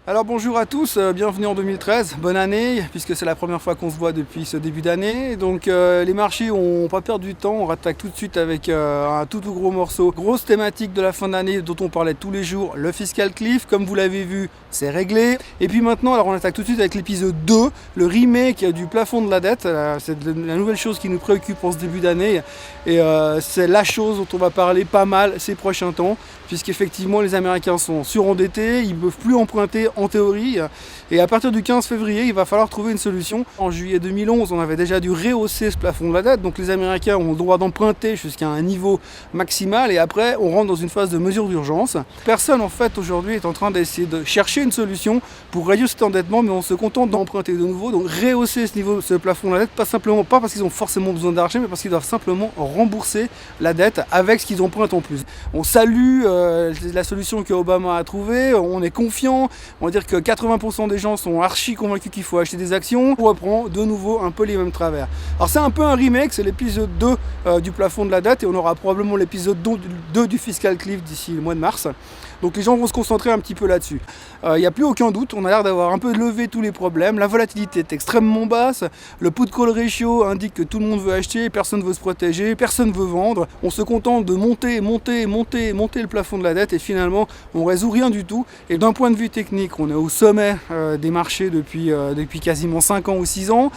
Alors bonjour à tous, bienvenue en 2013, bonne année, puisque c'est la première fois qu'on se voit depuis ce début d'année. Donc les marchés ont pas perdu de temps, on rattaque tout de suite avec un tout gros morceau. Grosse thématique de la fin d'année dont on parlait tous les jours, le fiscal cliff, comme vous l'avez vu, c'est réglé. Et puis maintenant, alors on attaque tout de suite avec l'épisode 2, le remake du plafond de la dette. C'est la nouvelle chose qui nous préoccupe en ce début d'année. Et c'est la chose dont on va parler pas mal ces prochains temps, puisqu'effectivement les Américains sont surendettés, ils ne peuvent plus emprunter en théorie, et à partir du 15 février il va falloir trouver une solution. En juillet 2011 on avait déjà dû rehausser ce plafond de la dette, donc les Américains ont le droit d'emprunter jusqu'à un niveau maximal, et après on rentre dans une phase de mesure d'urgence. Personne en fait aujourd'hui est en train d'essayer de chercher une solution pour réduire cet endettement, mais on se contente d'emprunter de nouveau, donc rehausser ce plafond de la dette, pas parce qu'ils ont forcément besoin d'argent, mais parce qu'ils doivent simplement rembourser la dette avec ce qu'ils empruntent en plus. On salue la solution que Obama a trouvée, on est confiant. On va dire que 80% des gens sont archi convaincus qu'il faut acheter des actions. On reprend de nouveau un peu les mêmes travers. Alors c'est un peu un remake, c'est l'épisode 2 du plafond de la dette, et on aura probablement l'épisode 2 du fiscal cliff d'ici le mois de mars. Donc les gens vont se concentrer un petit peu là-dessus. Il n'y a plus aucun doute, on a l'air d'avoir un peu levé tous les problèmes. La volatilité est extrêmement basse. Le put-call ratio indique que tout le monde veut acheter, personne ne veut se protéger, personne ne veut vendre. On se contente de monter le plafond de la dette, et finalement on ne résout rien du tout. Et d'un point de vue technique, on est au sommet des marchés depuis quasiment 5 ans ou 6 ans.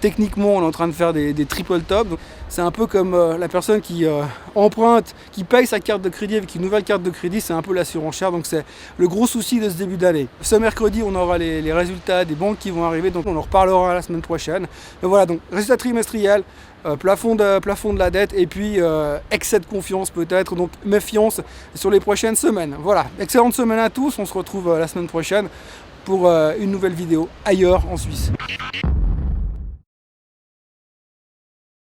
Techniquement, on est en train de faire des triple tops. C'est un peu comme la personne qui emprunte, qui paye sa carte de crédit avec une nouvelle carte de crédit, c'est un peu la surenchère. Donc c'est le gros souci de ce début d'année. Ce mercredi, on aura les résultats des banques qui vont arriver, donc on en reparlera la semaine prochaine. Mais voilà, donc résultat trimestriel, plafond de la dette, et puis excès de confiance peut-être, donc méfiance sur les prochaines semaines. Voilà, excellente semaine à tous, on se retrouve la semaine prochaine pour une nouvelle vidéo ailleurs en Suisse.